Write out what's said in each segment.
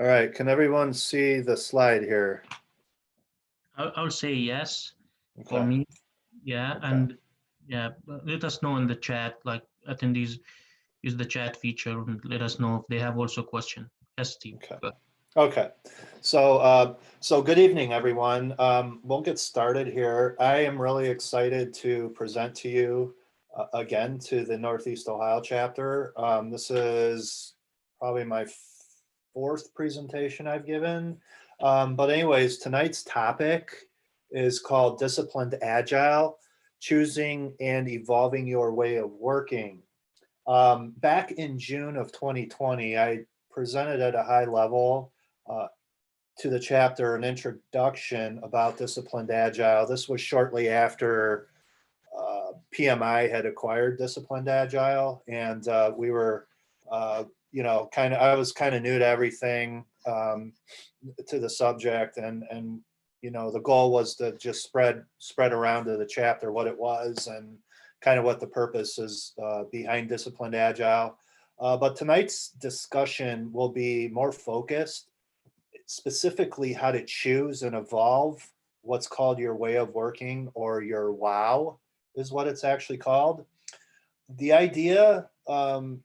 All right, can everyone see the slide here? I'll say yes for Okay, me. Yeah, okay. and yeah, let us know in the chat. Like attendees use the chat feature and let us know if they have also question. Yes, Steve. Okay. Good. Okay. So good evening, everyone. We'll get started here. I am really excited to present to you again to the Northeast Ohio chapter. This is probably my fourth presentation I've given. But anyways, tonight's topic is called Disciplined Agile, Choosing and Evolving Your Way of Working. Back in June of 2020, I presented at a high level uh, to the chapter an introduction about Disciplined Agile. This was shortly after PMI had acquired Disciplined Agile, and we were, I was kind of new to everything, to the subject, and the goal was to just spread around to the chapter what it was and kind of what the purpose is behind Disciplined Agile. But tonight's discussion will be more focused, specifically how to choose and evolve what's called your way of working, or your WOW is what it's actually called. The idea, some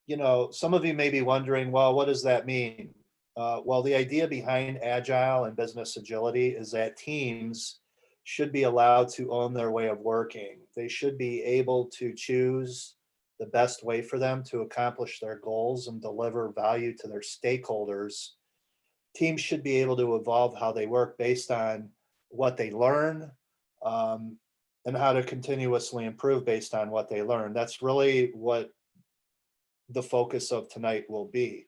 of you may be wondering, well, what does that mean? Well, the idea behind agile and business agility is that teams should be allowed to own their way of working. They should be able to choose the best way for them to accomplish their goals and deliver value to their stakeholders. Teams should be able to evolve how they work based on what they learn, um, and how to continuously improve based on what they learn. That's really what the focus of tonight will be.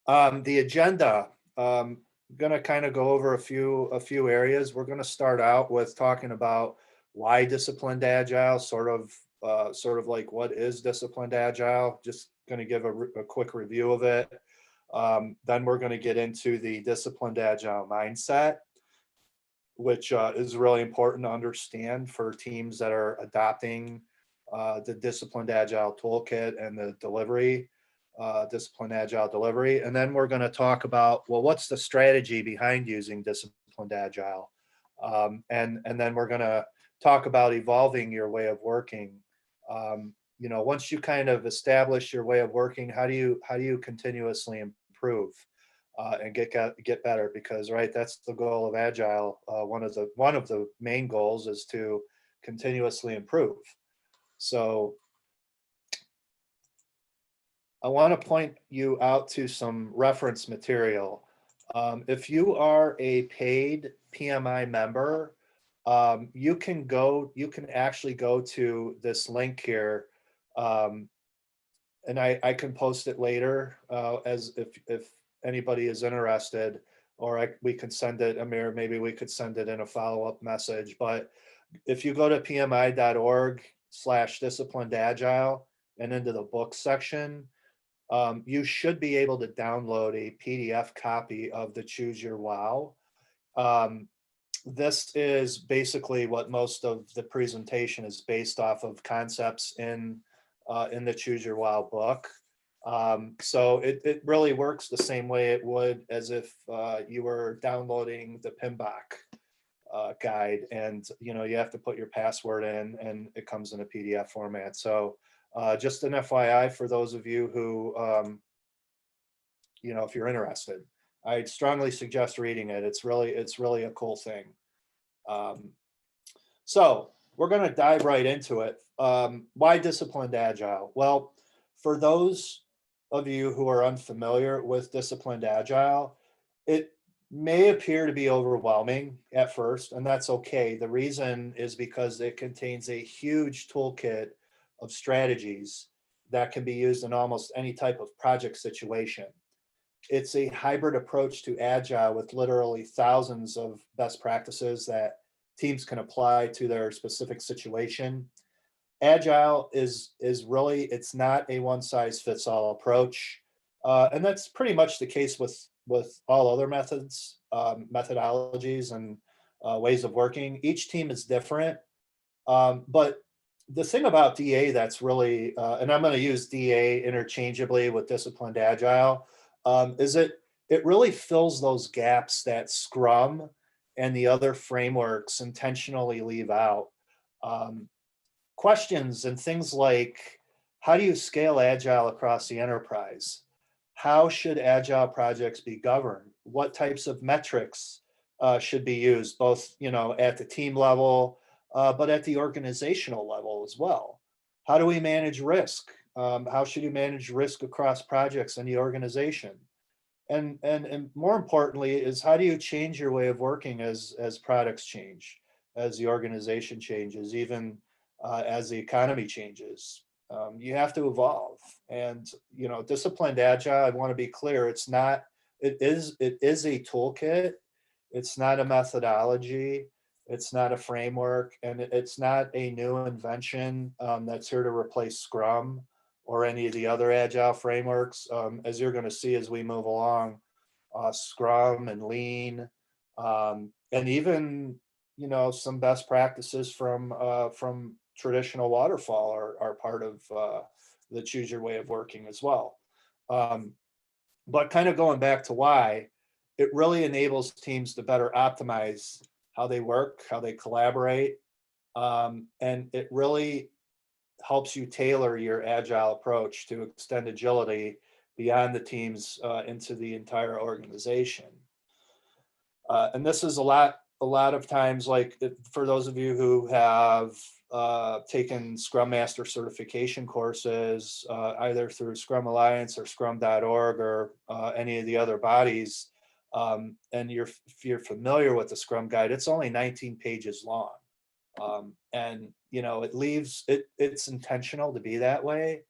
The agenda, going to kind of go over a few areas. We're going to start out with talking about why disciplined agile, sort of like what is disciplined agile. Just going to give a quick review of it. Then we're going to get into the disciplined agile mindset, which is really important to understand for teams that are adopting the disciplined agile toolkit and the delivery, disciplined agile delivery. And then we're going to talk about, well, what's the strategy behind using disciplined agile? And then we're going to talk about evolving your way of working. Once you kind of establish your way of working, how do you continuously improve and get better? Because right, that's the goal of agile. One of the main goals is to continuously improve. So I want to point you out to some reference material. If you are a paid PMI member, you can actually go to this link here, um, and I can post it later, as if anybody is interested, or we could send it, Amir, maybe we could send it in a follow-up message. But if you go to pmi.org/disciplined agile and into the books section, you should be able to download a PDF copy of the Choose Your WOW. Um, this is basically what most of the presentation is based off of, concepts in the Choose Your WOW book. So it really works the same way it would as if you were downloading the PMBOK guide, and you have to put your password in, and it comes in a PDF format. So just an FYI for those of you who, if you're interested, I'd strongly suggest reading it. It's really a cool thing. Um, so we're going to dive right into it. Why disciplined agile? Well, for those of you who are unfamiliar with disciplined agile, it may appear to be overwhelming at first, and that's okay. The reason is because it contains a huge toolkit of strategies that can be used in almost any type of project situation. It's a hybrid approach to agile with literally thousands of best practices that teams can apply to their specific situation. Agile is really, it's not a one size fits all approach, and that's pretty much the case with all other methods, methodologies, and ways of working. Each team is different, but the thing about DA that's really, and I'm going to use DA interchangeably with disciplined agile. is it really fills those gaps that Scrum and the other frameworks intentionally leave out. Um, Questions and things like, how do you scale Agile across the enterprise? How should Agile projects be governed? What types of metrics should be used, both at the team level, but at the organizational level as well? How do we manage risk? How should you manage risk across projects in the organization? And more importantly is, how do you change your way of working as products change, as the organization changes, even as the economy changes? You have to evolve. And disciplined agile, I want to be clear, it is a toolkit. It's not a methodology. It's not a framework, and it's not a new invention that's here to replace Scrum or any of the other agile frameworks. As you're going to see as we move along, Scrum and Lean, and even some best practices from traditional waterfall are part of the choose your way of working as well. But kind of going back to why, it really enables teams to better optimize how they work, how they collaborate, and it really helps you tailor your agile approach to extend agility beyond the teams into the entire organization. And this is a lot of times, like for those of you who have taken Scrum Master certification courses, either through Scrum Alliance or Scrum.org or any of the other bodies, and if you're familiar with the Scrum Guide, it's only 19 pages long. And it's intentional to be that way,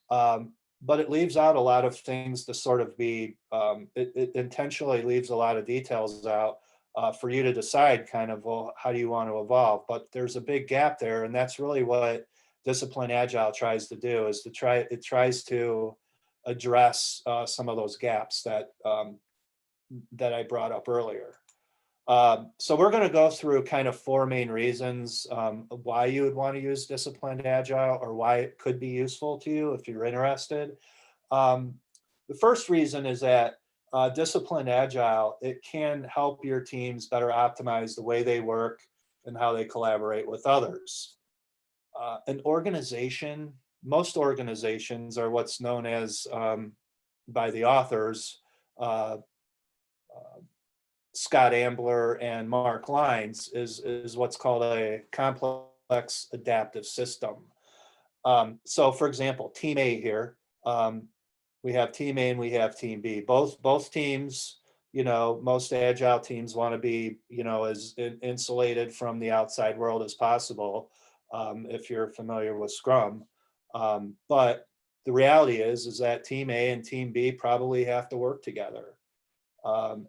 but it leaves out a lot of things to sort of be, it intentionally leaves a lot of details out for you to decide kind of, well, how do you want to evolve? But there's a big gap there, and that's really what Disciplined Agile tries to do, is it tries to address some of those gaps that I brought up earlier. So we're going to go through kind of four main reasons why you would want to use Disciplined Agile, or why it could be useful to you if you're interested. The first reason is that Disciplined Agile, it can help your teams better optimize the way they work and how they collaborate with others. Most organizations are what's known as, by the authors, Scott Ambler and Mark Lyons, is what's called a complex adaptive system. So for example, Team A here, we have Team A and we have Team B. Both teams, most agile teams want to be, as insulated from the outside world as possible, if you're familiar with Scrum. But the reality is that Team A and Team B probably have to work together.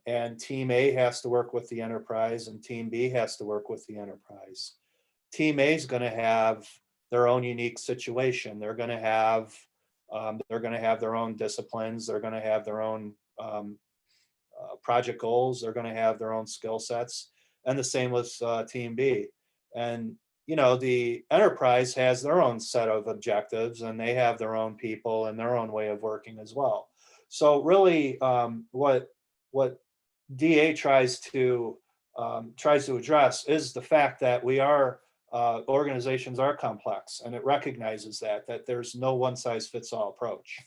And Team A has to work with the enterprise, and Team B has to work with the enterprise. Team A is going to have their own unique situation. They're going to have their own disciplines. They're going to have their own project goals. They're going to have their own skill sets, and the same with Team B. And the enterprise has their own set of objectives, and they have their own people and their own way of working as well. So really, what DA tries to address is the fact that organizations are complex, and it recognizes that there's no one size fits all approach.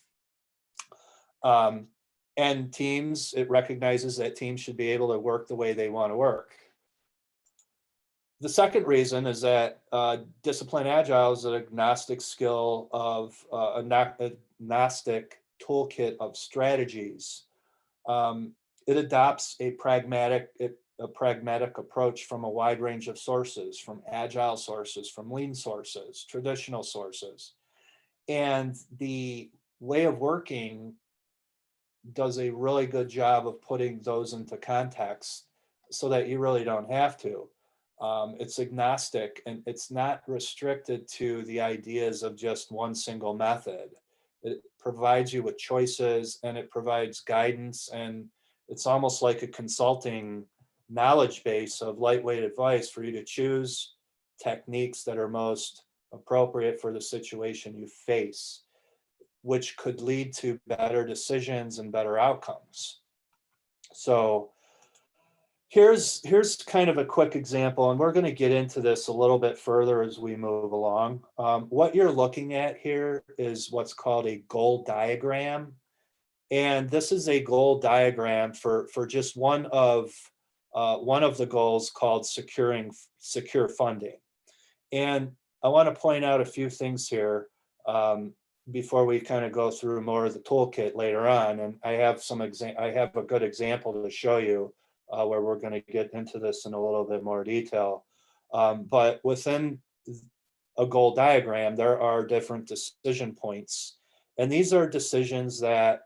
And teams, it recognizes that teams should be able to work the way they want to work. The second reason is that Disciplined Agile is an agnostic agnostic toolkit of strategies. It adopts a pragmatic approach from a wide range of sources, from agile sources, from lean sources, traditional sources. And the way of working does a really good job of putting those into context so that you really don't have to. It's agnostic, and it's not restricted to the ideas of just one single method. It provides you with choices, and it provides guidance, and it's almost like a consulting knowledge base of lightweight advice for you to choose techniques that are most appropriate for the situation you face. which could lead to better decisions and better outcomes. So here's kind of a quick example, and we're going to get into this a little bit further as we move along. What you're looking at here is what's called a goal diagram. And this is a goal diagram for just one of the goals called secure funding. And I want to point out a few things here before we kind of go through more of the toolkit later on. And I have a good example to show you where we're going to get into this in a little bit more detail. But within a goal diagram, there are different decision points. And these are decisions that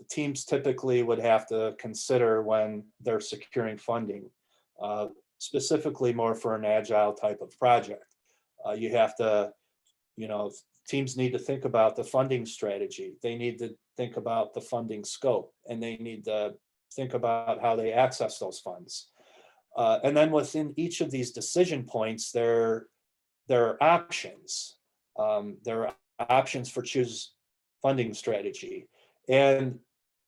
teams typically would have to consider when they're securing funding, specifically more for an agile type of project. You have to, teams need to think about the funding strategy. They need to think about the funding scope, and they need to think about how they access those funds. And then within each of these decision points, there are options. There are options for choose funding strategy. And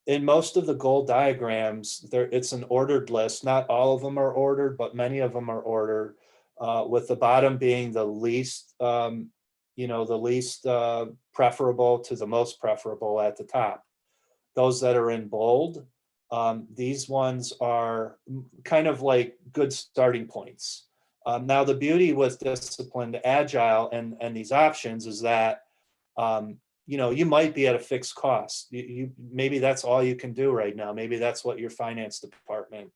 in most of the goal diagrams, it's an ordered list. Not all of them are ordered, but many of them are ordered, with the bottom being the least, the least preferable to the most preferable at the top. Those that are in bold, these ones are kind of like good starting points. Now, the beauty with Disciplined Agile and these options is that you might be at a fixed cost. Maybe that's all you can do right now. Maybe that's what your finance department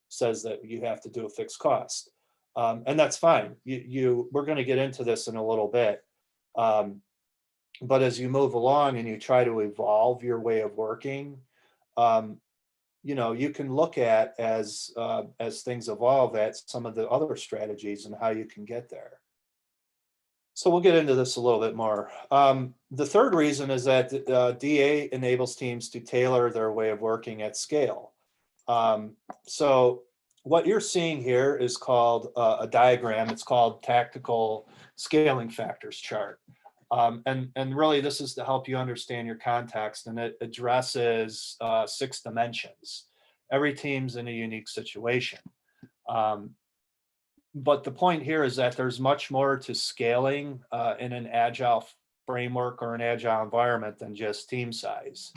says, that you have to do a fixed cost, and that's fine. We're going to get into this in a little bit, but as you move along and you try to evolve your way of working, you can look at as things evolve at some of the other strategies and how you can get there. So we'll get into this a little bit more. The third reason is that DA enables teams to tailor their way of working at scale. So what you're seeing here is called a diagram. It's called Tactical Scaling Factors chart. And really, this is to help you understand your context, and it addresses 6 dimensions. Every team's in a unique situation. But the point here is that there's much more to scaling in an agile framework or an agile environment than just team size.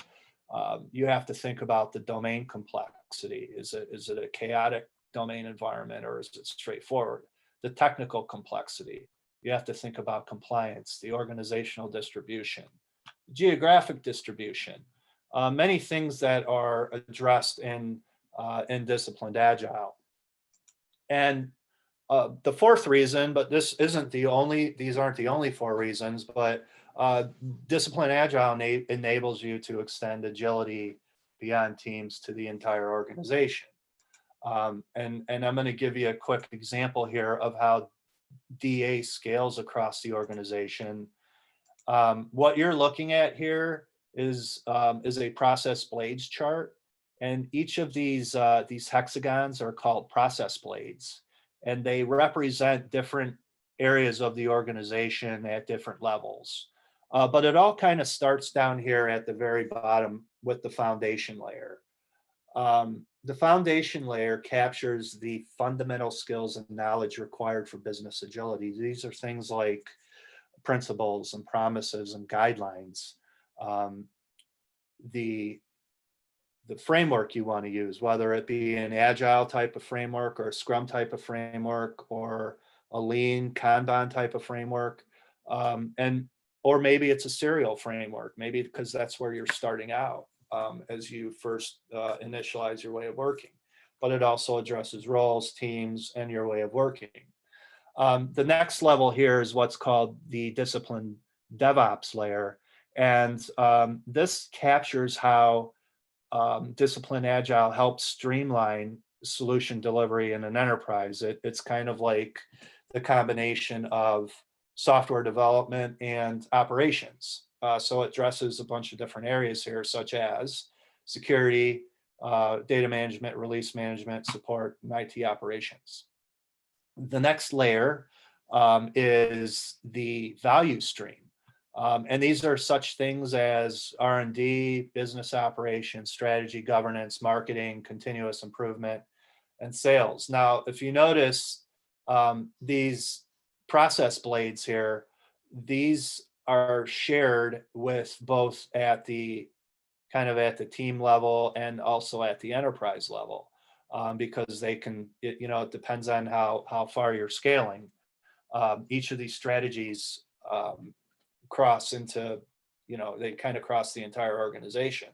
You have to think about the domain complexity. Is it a chaotic domain environment, or is it straightforward? The technical complexity. You have to think about compliance, the organizational distribution, geographic distribution, many things that are addressed in Disciplined Agile. And the fourth reason, but these aren't the only 4 reasons, but Disciplined Agile enables you to extend agility beyond teams to the entire organization. And I'm going to give you a quick example here of how DA scales across the organization. What you're looking at here is a process blades chart, and each of these hexagons are called process blades, and they represent different areas of the organization at different levels. But it all kind of starts down here at the very bottom with the foundation layer. The foundation layer captures the fundamental skills and knowledge required for business agility. These are things like principles and promises and guidelines, the framework you want to use, whether it be an agile type of framework or a Scrum type of framework or a lean Kanban type of framework, or maybe it's a serial framework, maybe because that's where you're starting out as you first initialize your way of working. But it also addresses roles, teams, and your way of working. The next level here is what's called the Disciplined Devops layer, and this captures how Disciplined Agile helps streamline solution delivery in an enterprise. It's kind of like the combination of software development and operations. So it addresses a bunch of different areas here, such as security, data management, release management, support, and IT operations. The next layer is the value stream. And these are such things as R&D, business operations, strategy, governance, marketing, continuous improvement, and sales. Now, if you notice these process blades here, these are shared with both at the kind of at the team level and also at the enterprise level, because they can, it depends on how far you're scaling. Each of these strategies cross into, they kind of cross the entire organization.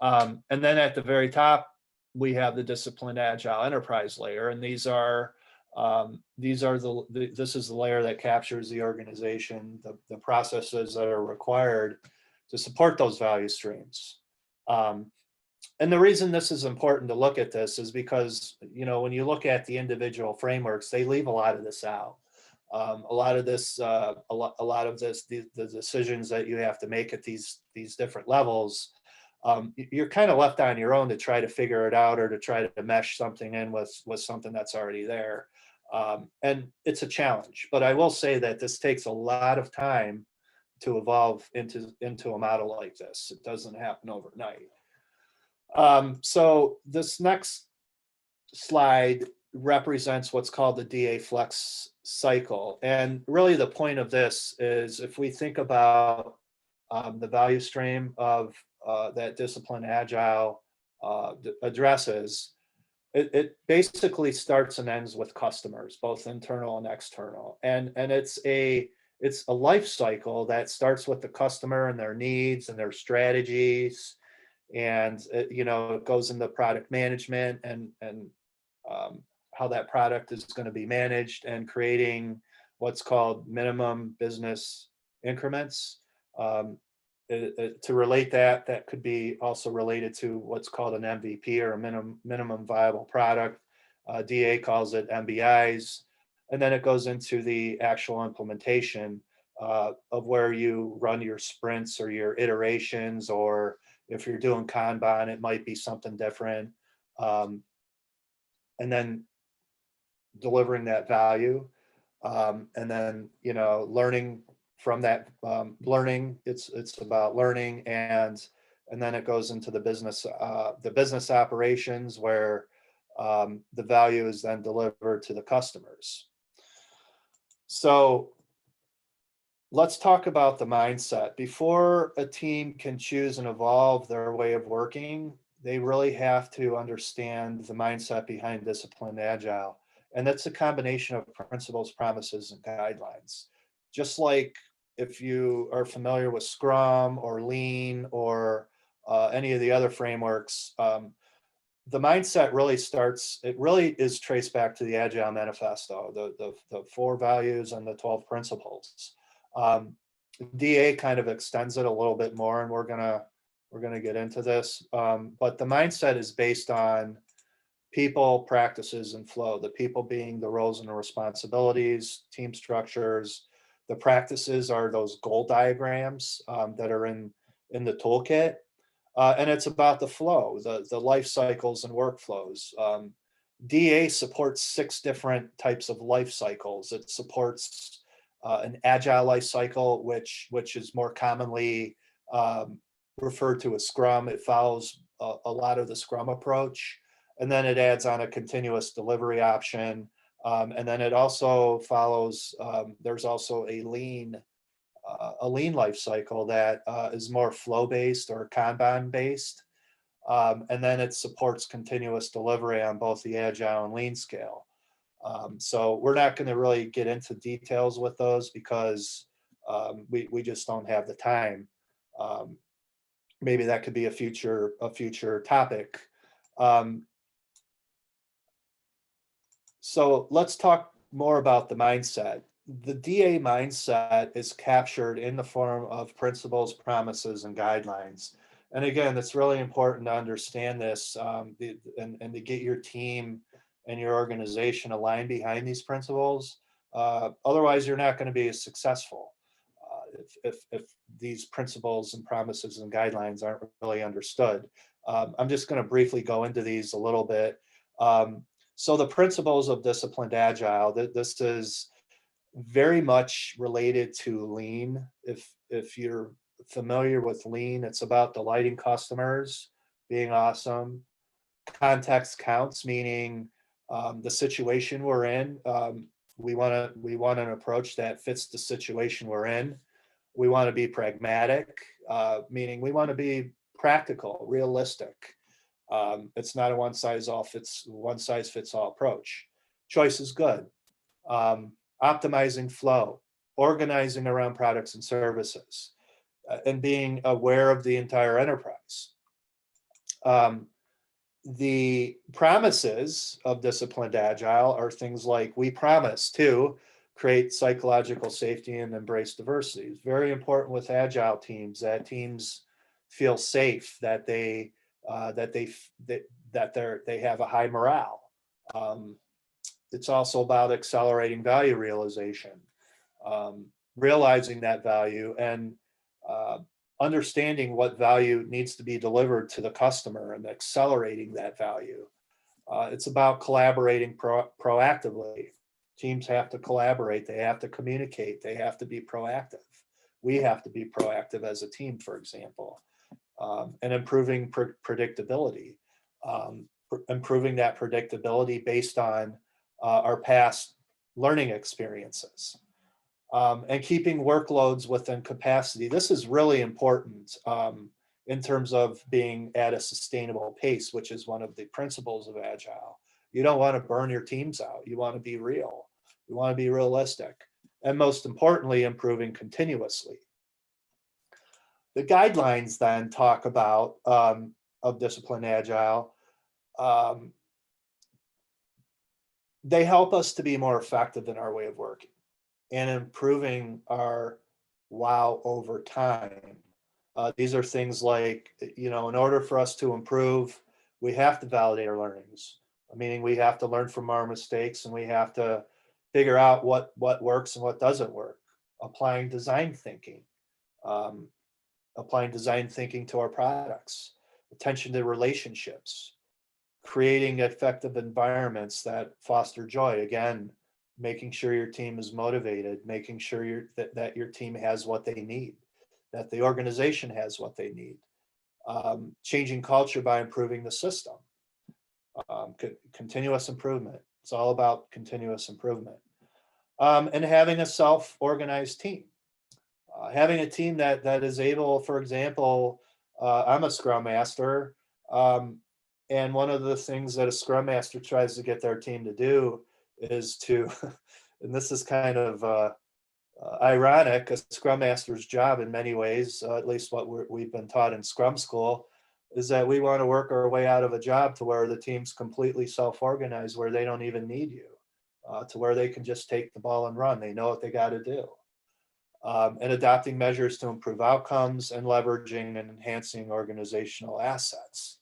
And then at the very top, we have the Disciplined Agile enterprise layer, and this is the layer that captures the organization, the processes that are required to support those value streams. And the reason this is important to look at this is because, when you look at the individual frameworks, they leave a lot of this out. A lot of this, the decisions that you have to make at these different levels, you're kind of left on your own to try to figure it out or to try to mesh something in with something that's already there. And it's a challenge, but I will say that this takes a lot of time to evolve into a model like this. It doesn't happen overnight. So this next slide represents what's called the DA flex cycle. And really the point of this is, if we think about the value stream of that Disciplined Agile addresses, it basically starts and ends with customers, both internal and external. And it's a life cycle that starts with the customer and their needs and their strategies. And it goes into product management and how that product is going to be managed, and creating what's called minimum business increments. To relate that could be also related to what's called an MVP, or a minimum viable product. DA calls it MBIs. And then it goes into the actual implementation of where you run your sprints or your iterations, or if you're doing Kanban, it might be something different. And then delivering that value. And then, learning from that, it's about learning, and then it goes into the business operations, where the value is then delivered to the customers. So let's talk about the mindset. Before a team can choose and evolve their way of working, they really have to understand the mindset behind Disciplined Agile. And that's a combination of principles, promises, and guidelines. Just like if you are familiar with Scrum or Lean or any of the other frameworks, the mindset really is traced back to the Agile Manifesto, the 4 values and the 12 principles. DA kind of extends it a little bit more, and we're gonna get into this. But the mindset is based on people, practices, and flow. The people being the roles and the responsibilities, team structures. The practices are those goal diagrams that are in the toolkit. And it's about the flow, the life cycles and workflows. DA supports 6 different types of life cycles. It supports an agile life cycle, which is more commonly referred to as Scrum. It follows a lot of the Scrum approach. And then it adds on a continuous delivery option. And then it also follows, there's also a lean life cycle that is more flow-based or Kanban-based. And then it supports continuous delivery on both the Agile and Lean scale. So we're not going to really get into details with those because we just don't have the time. Maybe that could be a future topic. So let's talk more about the mindset. The DA mindset is captured in the form of principles, promises, and guidelines. And again, it's really important to understand this and to get your team and your organization aligned behind these principles. Otherwise, you're not going to be as successful if these principles and promises and guidelines aren't really understood. I'm just going to briefly go into these a little bit. So the principles of Disciplined Agile, this is very much related to Lean. if you're familiar with lean, it's about delighting customers, being awesome. Context counts, meaning the situation we're in. We want an approach that fits the situation we're in. We want to be pragmatic, meaning we want to be practical, realistic. It's not a one size fits all approach. Choice is good. Optimizing flow, organizing around products and services, and being aware of the entire enterprise. The promises of Disciplined Agile are things like we promise to create psychological safety and embrace diversity. It's very important with Agile teams that teams feel safe, that they have a high morale. It's also about accelerating value realization, realizing that value and understanding what value needs to be delivered to the customer and accelerating that value. It's about collaborating proactively. Teams have to collaborate, they have to communicate, they have to be proactive. We have to be proactive as a team, for example, and improving predictability. Improving that predictability based on our past learning experiences. And keeping workloads within capacity. This is really important in terms of being at a sustainable pace, which is one of the principles of Agile. You don't want to burn your teams out. You want to be real. You want to be realistic. And most importantly, improving continuously. The guidelines then talk about of Disciplined Agile. They help us to be more effective in our way of working and improving our wow over time. These are things like, in order for us to improve, we have to validate our learnings. Meaning we have to learn from our mistakes and we have to figure out what works and what doesn't work. Applying design thinking to our products, attention to relationships, creating effective environments that foster joy. Again, making sure your team is motivated, making sure that your team has what they need, that the organization has what they need. Changing culture by improving the system. Continuous improvement. It's all about continuous improvement. And having a self-organized team. Having a team that is able, for example, I'm a Scrum Master, and one of the things that a Scrum Master tries to get their team to do is to, and this is kind of ironic, a Scrum Master's job in many ways, at least what we've been taught in Scrum School, is that we want to work our way out of a job to where the team's completely self-organized, where they don't even need you, to where they can just take the ball and run. They know what they got to do. And adopting measures to improve outcomes and leveraging and enhancing organizational assets.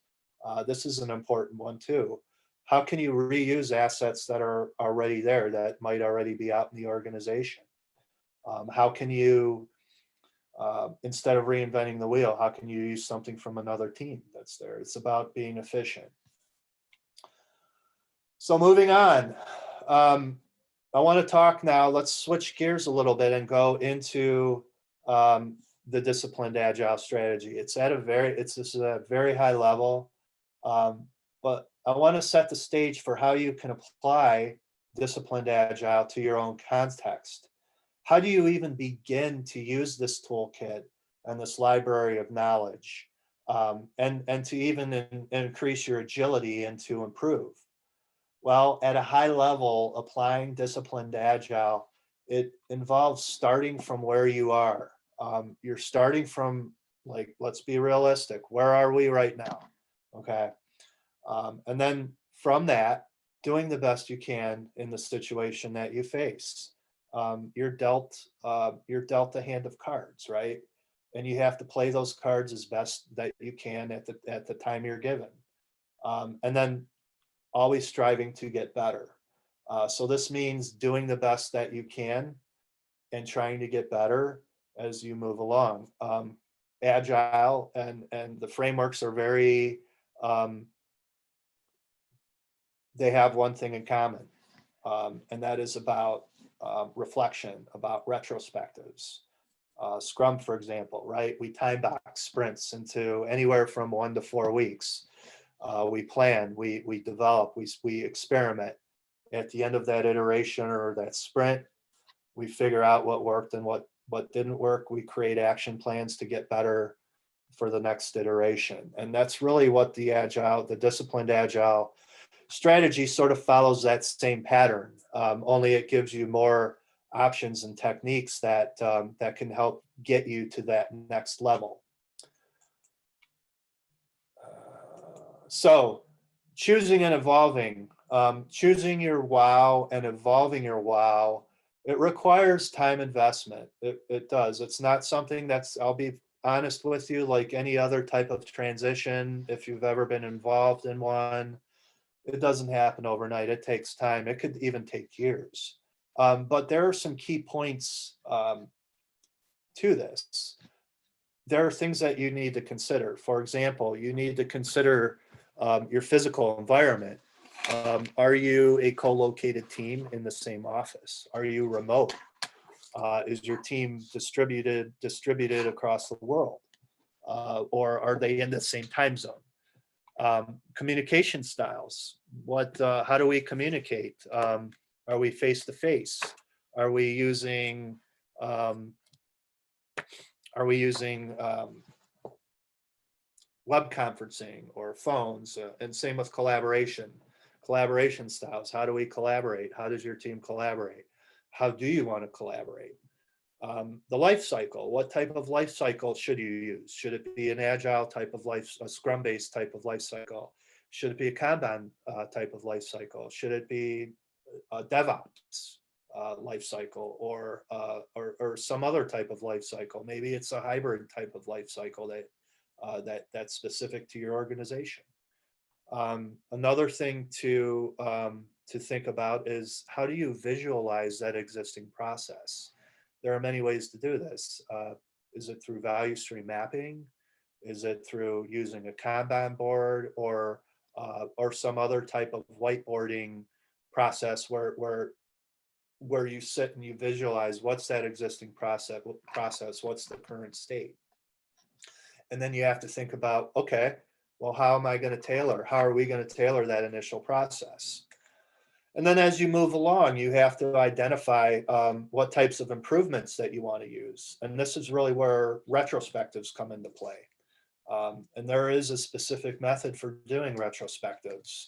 This is an important one too. How can you reuse assets that are already there, that might already be out in the organization? How can you, instead of reinventing the wheel, how can you use something from another team that's there? It's about being efficient. So moving on, I want to talk now, let's switch gears a little bit and go into the Disciplined Agile strategy. It's at a very high level, but I want to set the stage for how you can apply Disciplined Agile to your own context. How do you even begin to use this toolkit and this library of knowledge, and to even increase your agility and to improve? Well, at a high level, applying Disciplined Agile, it involves starting from where you are. You're starting from, like, let's be realistic. Where are we right now? Okay. And then from that, doing the best you can in the situation that you face. You're dealt a hand of cards, right? And you have to play those cards as best that you can at the time you're given. And then always striving to get better. So this means doing the best that you can and trying to get better as you move along. Agile and the frameworks are very, they have one thing in common, and that is about reflection, about retrospectives. Scrum, for example, right? We time box sprints into anywhere from 1 to 4 weeks. We plan, we develop, we experiment. At the end of that iteration or that sprint, we figure out what worked and what didn't work. We create action plans to get better for the next iteration. And that's really what the disciplined agile strategy sort of follows that same pattern. Only it gives you more options and techniques that that can help get you to that next level. So choosing and evolving, choosing your wow and evolving your wow, it requires time investment. It does. It's not something that's, I'll be honest with you, like any other type of transition, if you've ever been involved in one, it doesn't happen overnight. It takes time. It could even take years. But there are some key points to this. There are things that you need to consider. For example, you need to consider your physical environment. Are you a co-located team in the same office? Are you remote? Is your team distributed across the world? Or are they in the same time zone? Communication styles. How do we communicate? Are we face to face? Are we using web conferencing or phones? And same with collaboration styles. How do we collaborate? How does your team collaborate? How do you want to collaborate? The life cycle. What type of life cycle should you use? Should it be an agile type of life, a scrum-based type of life cycle? Should it be a Kanban type of life cycle? Should it be a Devops life cycle, or some other type of life cycle? Maybe it's a hybrid type of life cycle that's specific to your organization. Another thing to think about is, how do you visualize that existing process? There are many ways to do this. Is it through value stream mapping? Is it through using a Kanban board, or some other type of whiteboarding process where you sit and you visualize what's that existing process, what's the current state? And then you have to think about, okay, well, how are we going to tailor that initial process? And then as you move along, you have to identify what types of improvements that you want to use. And this is really where retrospectives come into play. And there is a specific method for doing retrospectives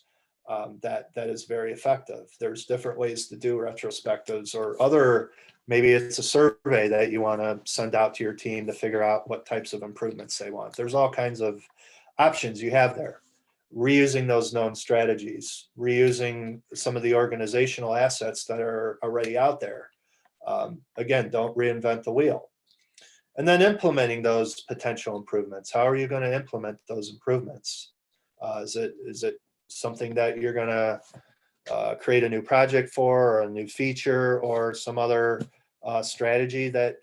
that is very effective. There's different ways to do retrospectives, or maybe it's a survey that you want to send out to your team to figure out what types of improvements they want. There's all kinds of options you have there. Reusing those known strategies, reusing some of the organizational assets that are already out there. Again, don't reinvent the wheel. And then implementing those potential improvements. How are you going to implement those improvements? Is it something that you're going to create a new project for, or a new feature, or some other strategy that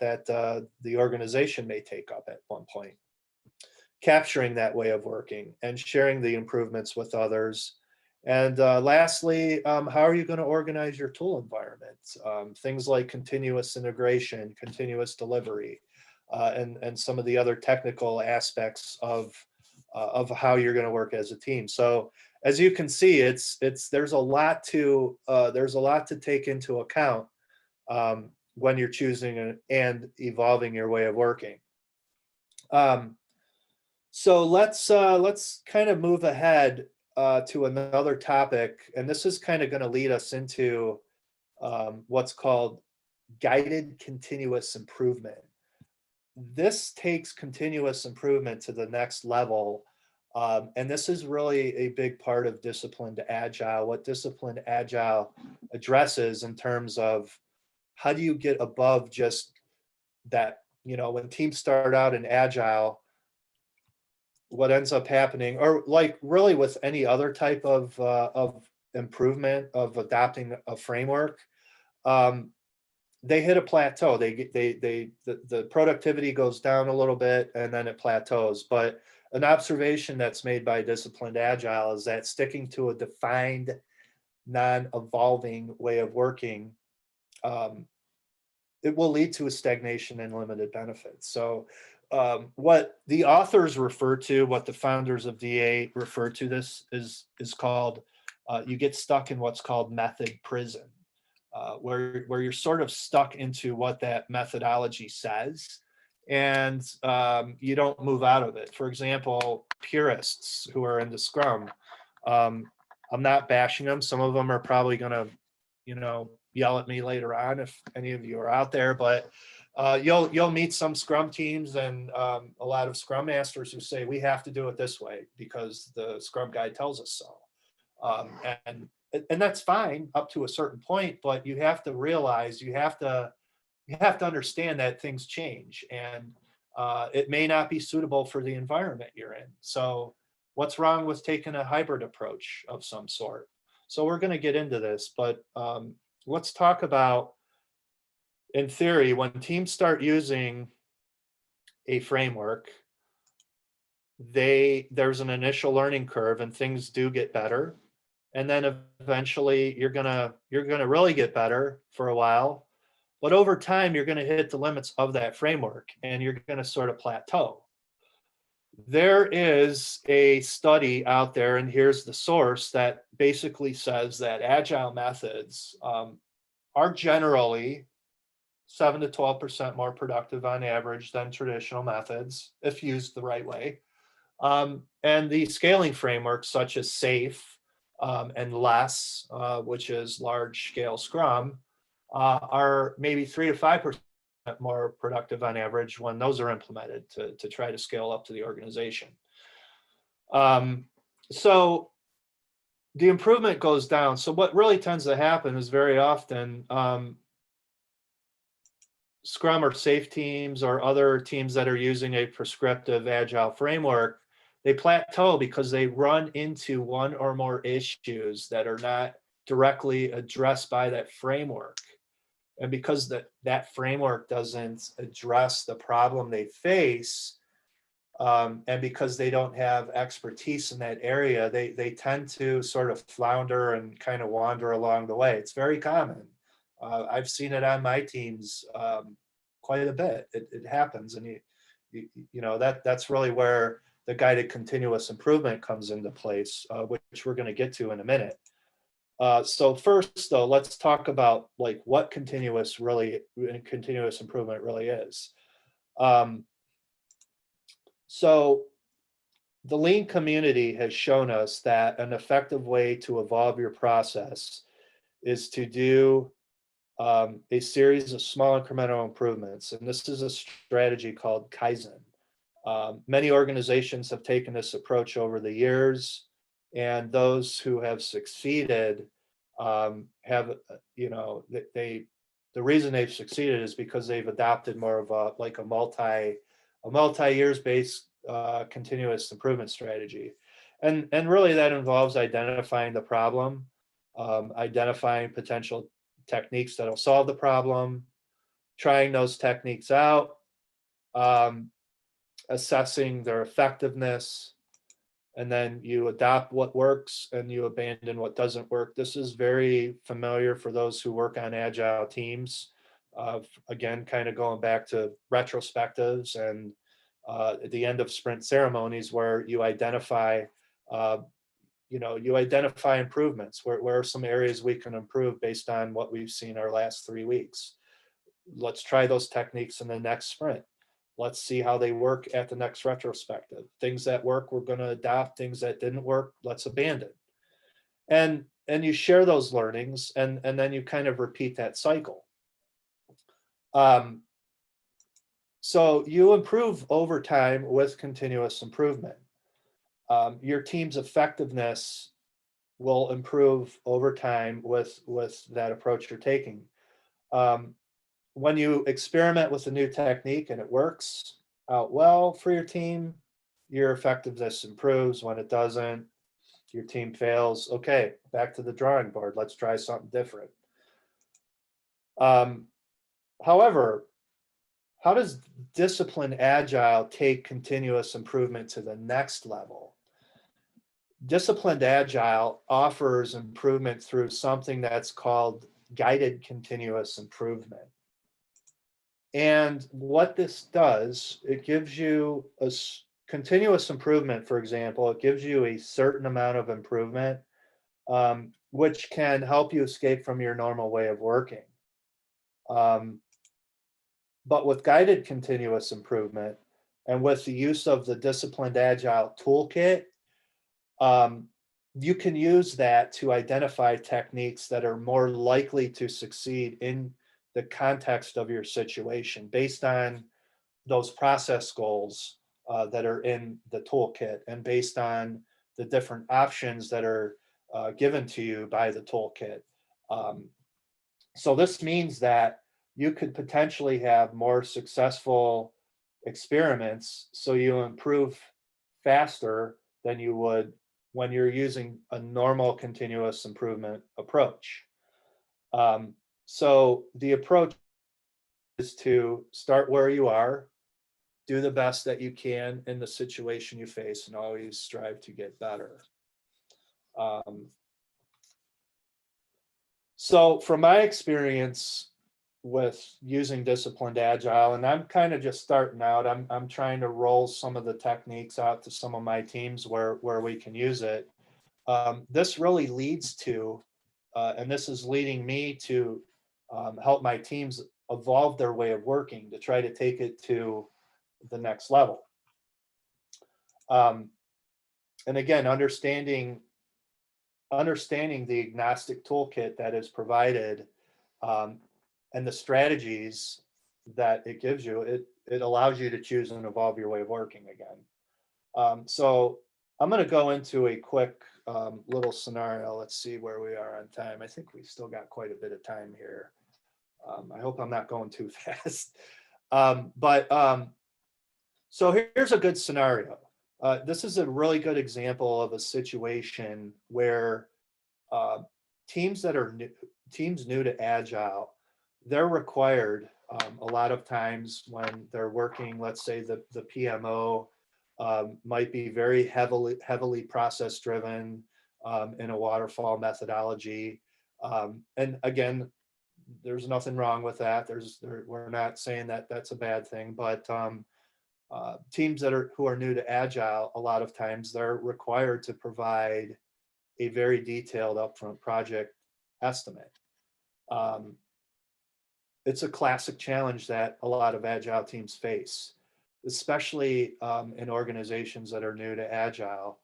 the organization may take up at one point? Capturing that way of working and sharing the improvements with others. And lastly, how are you going to organize your tool environment? Things like continuous integration, continuous delivery, and some of the other technical aspects of how you're going to work as a team. So as you can see, there's a lot to take into account when you're choosing and evolving your way of working. So let's kind of move ahead to another topic, and this is kind of going to lead us into what's called guided continuous improvement. This takes continuous improvement to the next level, and this is really a big part of Disciplined Agile. What Disciplined Agile addresses in terms of how do you get above just that, when teams start out in Agile, what ends up happening, or like really with any other type of improvement, of adopting a framework, they hit a plateau. The productivity goes down a little bit, and then it plateaus. But an observation that's made by Disciplined Agile is that sticking to a defined, non-evolving way of working it will lead to a stagnation and limited benefits. So what the authors refer to, what the founders of DA refer to this is called, you get stuck in what's called method prison, where you're sort of stuck into what that methodology says, and you don't move out of it. For example, purists who are into Scrum, I'm not bashing them. Some of them are probably going to, yell at me later on if any of you are out there, but you'll meet some Scrum teams and a lot of Scrum masters who say we have to do it this way because the Scrum guide tells us so. And that's fine up to a certain point, but you have to realize you have to understand that things change, and it may not be suitable for the environment you're in. So what's wrong with taking a hybrid approach of some sort? So we're going to get into this, but let's talk about, in theory, when teams start using a framework, there's an initial learning curve and things do get better. And then eventually you're gonna really get better for a while. But over time, you're going to hit the limits of that framework and you're going to sort of plateau. There is a study out there, and here's the source, that basically says that agile methods are generally 7 to 12% more productive on average than traditional methods if used the right way. And the scaling frameworks such as SAFe and LESS, which is large scale Scrum, are maybe 3 to 5% more productive on average when those are implemented to try to scale up to the organization. So the improvement goes down. So what really tends to happen is very often Scrum or SAFe teams or other teams that are using a prescriptive agile framework, they plateau because they run into one or more issues that are not directly addressed by that framework. And because that framework doesn't address the problem they face, and because they don't have expertise in that area, they tend to sort of flounder and kind of wander along the way. It's very common. I've seen it on my teams quite a bit. It happens, and that's really where the guided continuous improvement comes into place, which we're going to get to in a minute. So first, though, let's talk about like what continuous improvement really is. So the Lean community has shown us that an effective way to evolve your process is to do a series of small incremental improvements. And this is a strategy called Kaizen. Many organizations have taken this approach over the years, and those who have succeeded have, the reason they've succeeded is because they've adopted more of a multi-years based continuous improvement strategy. And really that involves identifying the problem, identifying potential techniques that'll solve the problem, trying those techniques out, assessing their effectiveness, and then you adopt what works and you abandon what doesn't work. This is very familiar for those who work on agile teams. Again, kind of going back to retrospectives and at the end of sprint ceremonies where you identify improvements. Where are some areas we can improve based on what we've seen our last 3 weeks? Let's try those techniques in the next sprint. Let's see how they work at the next retrospective. Things that work, we're going to adopt. Things that didn't work, let's abandon. And you share those learnings, and then you kind of repeat that cycle. So you improve over time with continuous improvement. Your team's effectiveness will improve over time with that approach you're taking. When you experiment with a new technique and it works out well for your team, your effectiveness improves. When it doesn't, your team fails. Okay, back to the drawing board. Let's try something different. However, how does Disciplined Agile take continuous improvement to the next level? Disciplined Agile offers improvement through something that's called guided continuous improvement. And what this does, it gives you a continuous improvement. For example, it gives you a certain amount of improvement, which can help you escape from your normal way of working. But with guided continuous improvement and with the use of the Disciplined Agile toolkit, you can use that to identify techniques that are more likely to succeed in the context of your situation based on those process goals that are in the toolkit and based on the different options that are given to you by the toolkit. So this means that you could potentially have more successful experiments, so you improve faster than you would when you're using a normal continuous improvement approach. So the approach is to start where you are, do the best that you can in the situation you face, and always strive to get better. So from my experience with using Disciplined Agile, and I'm kind of just starting out, I'm trying to roll some of the techniques out to some of my teams where we can use it. This really leads to, and this is leading me to help my teams evolve their way of working to try to take it to the next level. And again, understanding the agnostic toolkit that is provided and the strategies that it gives you, it allows you to choose and evolve your way of working again. So I'm going to go into a quick little scenario. Let's see where we are on time. I think we still got quite a bit of time here. I hope I'm not going too fast. So here's a good scenario. This is a really good example of a situation where teams new to Agile, they're required a lot of times when they're working, let's say the PMO might be very heavily process driven in a waterfall methodology. And again, there's nothing wrong with that. We're not saying that that's a bad thing, but teams who are new to Agile, a lot of times they're required to provide a very detailed upfront project estimate. It's a classic challenge that a lot of Agile teams face, especially in organizations that are new to Agile,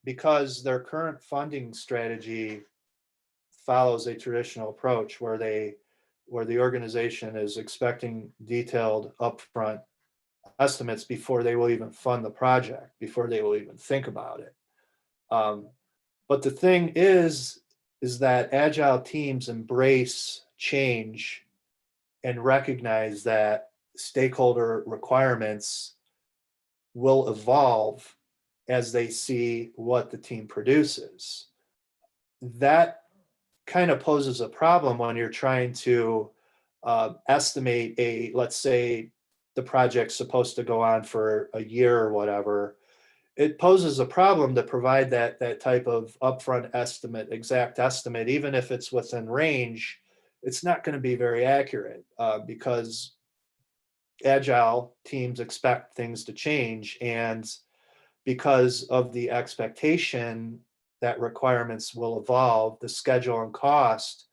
because their current funding strategy follows a traditional approach where the organization is expecting detailed upfront estimates before they will even fund the project, before they will even think about it. But the thing is that Agile teams embrace change and recognize that stakeholder requirements will evolve as they see what the team produces. That kind of poses a problem when you're trying to estimate let's say the project's supposed to go on for a year or whatever. It poses a problem to provide that type of upfront estimate, exact estimate, even if it's within range. It's not going to be very accurate because Agile teams expect things to change, and because of the expectation that requirements will evolve, the schedule and cost,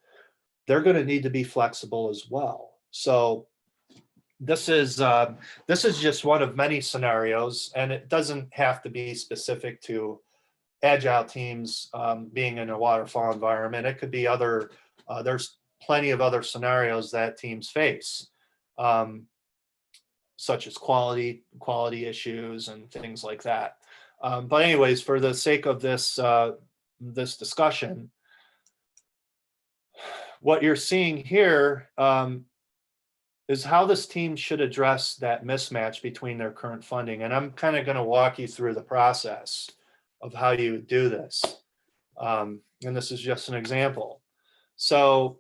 they're going to need to be flexible as well. So this is just one of many scenarios, and it doesn't have to be specific to Agile teams being in a waterfall environment. It could be other. There's plenty of other scenarios that teams face, such as quality issues and things like that. But anyways, for the sake of this discussion, what you're seeing here is how this team should address that mismatch between their current funding. And I'm kind of going to walk you through the process of how you would do this. And this is just an example. So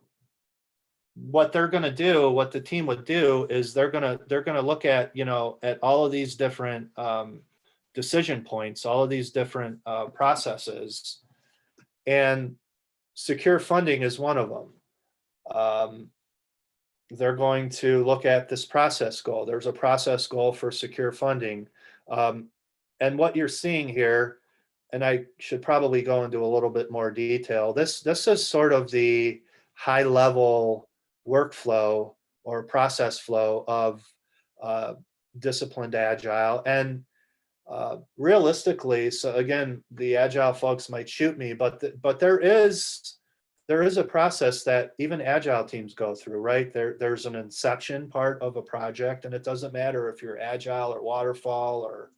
what they're going to do, what the team would do, is they're going to look at, at all of these different decision points, all of these different processes, and secure funding is one of them. they're going to look at this process goal. There's a process goal for secure funding. And what you're seeing here, and I should probably go into a little bit more detail. This is sort of the high level workflow or process flow of uh, disciplined agile. And realistically, so again, the agile folks might shoot me, but there is a process that even agile teams go through, right? There's an inception part of a project, and it doesn't matter if you're agile or waterfall or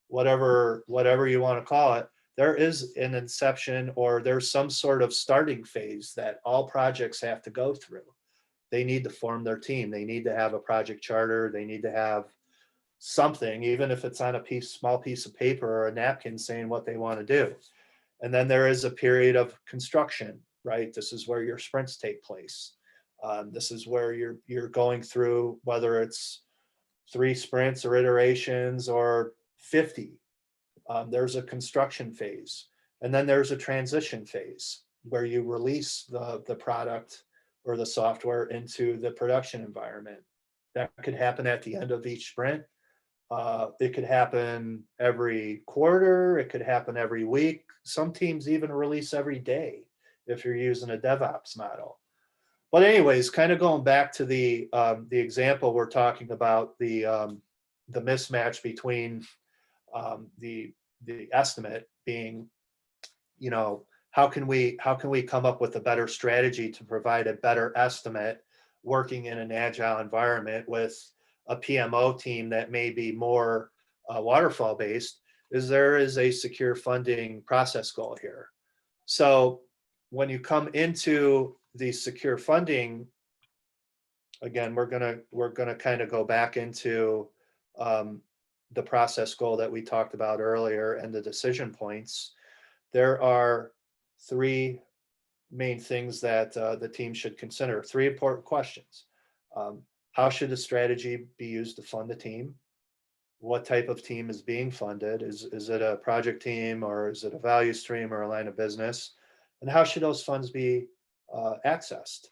whatever you want to call it. There is an inception, or there's some sort of starting phase that all projects have to go through. They need to form their team. They need to have a project charter. They need to have something, even if it's on a small piece of paper or a napkin saying what they want to do. And then there is a period of construction, right? This is where your sprints take place. This is where you're going through, whether it's 3 sprints or iterations or 50. There's a construction phase, and then there's a transition phase where you release the product or the software into the production environment. That could happen at the end of each sprint. It could happen every quarter. It could happen every week. Some teams even release every day if you're using a Devops model. But anyways, kind of going back to the example we're talking about, the mismatch between the estimate being, how can we come up with a better strategy to provide a better estimate working in an agile environment with a PMO team that may be more waterfall based, is there is a secure funding process goal here. So when you come into the secure funding, again, we're gonna kind of go back into the process goal that we talked about earlier and the decision points. There are 3 main things that the team should consider. 3 important questions. How should the strategy be used to fund the team? What type of team is being funded? Is it a project team, or is it a value stream or a line of business? And how should those funds be accessed?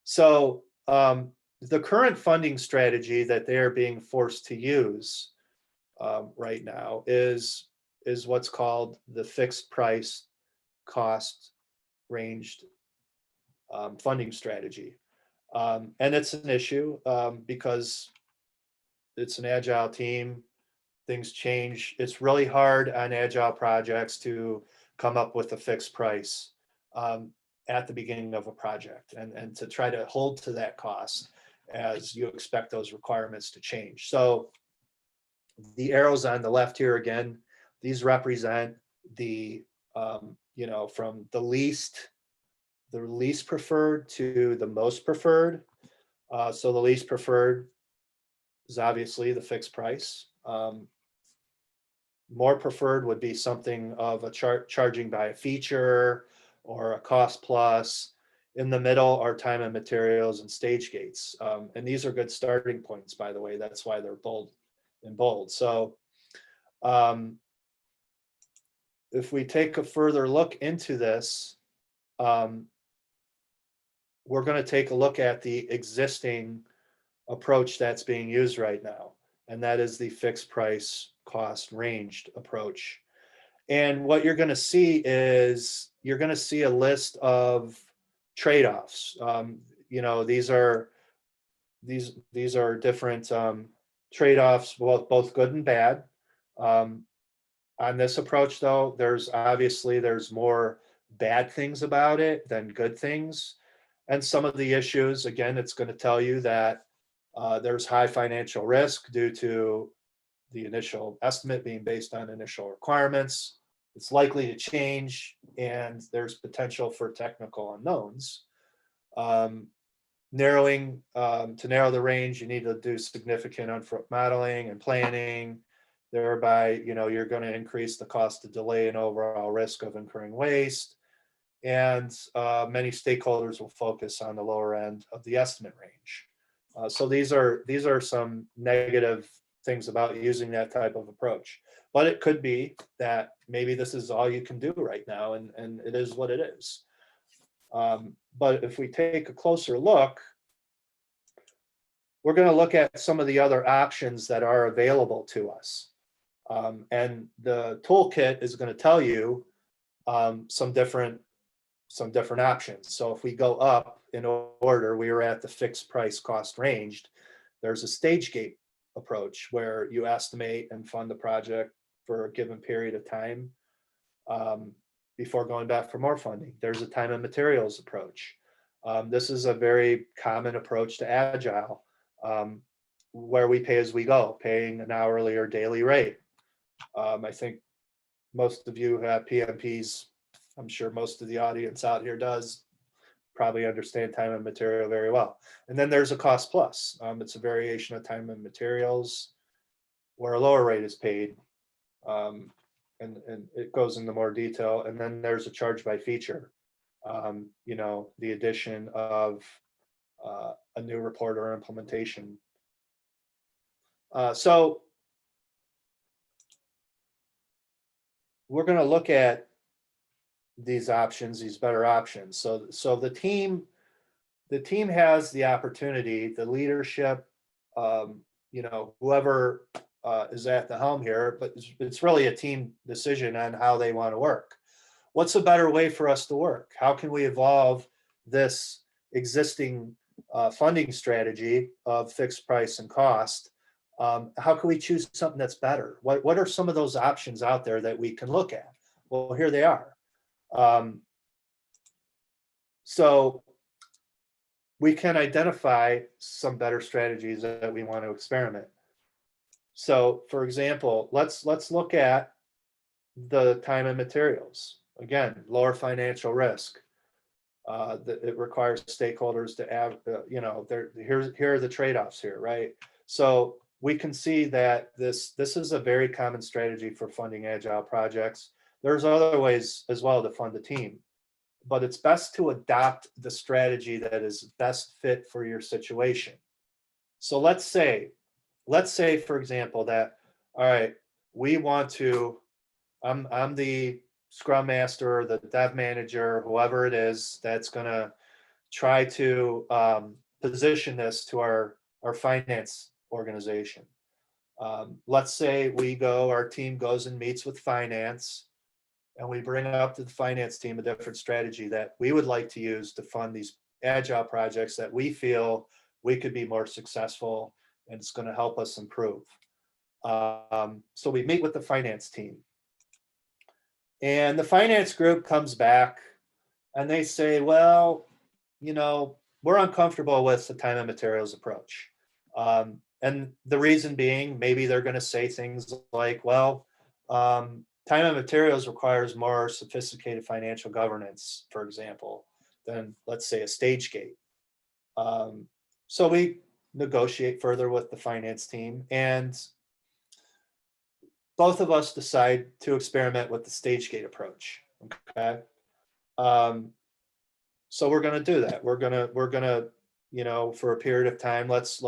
So the current funding strategy that they are being forced to use right now is what's called the fixed price cost ranged funding strategy. And it's an issue because it's an agile team. Things change. It's really hard on agile projects to come up with a fixed price at the beginning of a project, and to try to hold to that cost as you expect those requirements to change. So the arrows on the left here, again, these represent the from the least preferred to the most preferred. So the least preferred is obviously the fixed price. More preferred would be something of a charging by a feature or a cost plus. In the middle are time and materials and stage gates. And these are good starting points, by the way. That's why they're bold. So if we take a further look into this, we're going to take a look at the existing approach that's being used right now, and that is the fixed price cost ranged approach. And what you're going to see is you're going to see a list of trade-offs. These are different trade-offs, both good and bad. On this approach, though, there's more bad things about it than good things. And some of the issues, again, it's going to tell you that there's high financial risk due to the initial estimate being based on initial requirements. It's likely to change, and there's potential for technical unknowns. To narrow the range, you need to do significant upfront modeling and planning. Thereby, you're going to increase the cost of delay and overall risk of incurring waste. And many stakeholders will focus on the lower end of the estimate range. So these are some negative things about using that type of approach. But it could be that maybe this is all you can do right now, and it is what it is. But if we take a closer look, we're going to look at some of the other options that are available to us. And the toolkit is going to tell you some different options. So if we go up in order, we were at the fixed price cost ranged. There's a stage gate approach where you estimate and fund the project for a given period of time before going back for more funding. There's a time and materials approach. This is a very common approach to Agile, where we pay as we go, paying an hourly or daily rate. I think most of you have PMPs. I'm sure most of the audience out here does probably understand time and material very well. And then there's a cost plus. It's a variation of time and materials where a lower rate is paid. And it goes into more detail. And then there's a charge by feature. You know, the addition of a new report or implementation. So we're going to look at these options, these better options. So the team has the opportunity, the leadership, you know, whoever is at the helm here, but it's really a team decision on how they want to work. What's a better way for us to work? How can we evolve this existing funding strategy of fixed price and cost? How can we choose something that's better? What are some of those options out there that we can look at? Well, here they are. So we can identify some better strategies that we want to experiment. So for example, let's look at the time and materials. Again, lower financial risk. It requires stakeholders to have, you know, here are the trade-offs here, right? So we can see that this is a very common strategy for funding Agile projects. There's other ways as well to fund a team, but it's best to adopt the strategy that is best fit for your situation. So let's say, for example, that, all right, we want to, I'm the Scrum Master or the Dev Manager, whoever it is, that's going to try to position this to our finance organization. Let's say our team goes and meets with finance, and we bring up to the finance team a different strategy that we would like to use to fund these Agile projects that we feel we could be more successful and it's going to help us improve. So we meet with the finance team. And the finance group comes back and they say, well, you know, we're uncomfortable with the time and materials approach. And the reason being, maybe they're going to say things like, well, time and materials requires more sophisticated financial governance, for example, than, let's say, a stage gate. So we negotiate further with the finance team, and both of us decide to experiment with the stage gate approach. Okay. So we're going to do that. We're gonna, you know, for a period of time, let's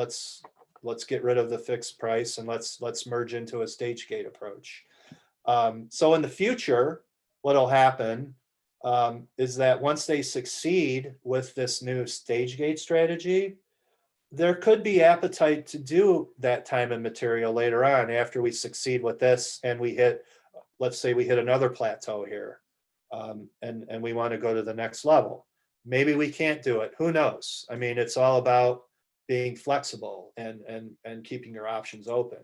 get rid of the fixed price and let's merge into a stage gate approach. So in the future, what'll happen is that once they succeed with this new stage gate strategy, there could be appetite to do that time and material later on after we succeed with this and we hit, let's say we hit another plateau here, and we want to go to the next level. Maybe we can't do it. Who knows? I mean, it's all about being flexible and keeping your options open.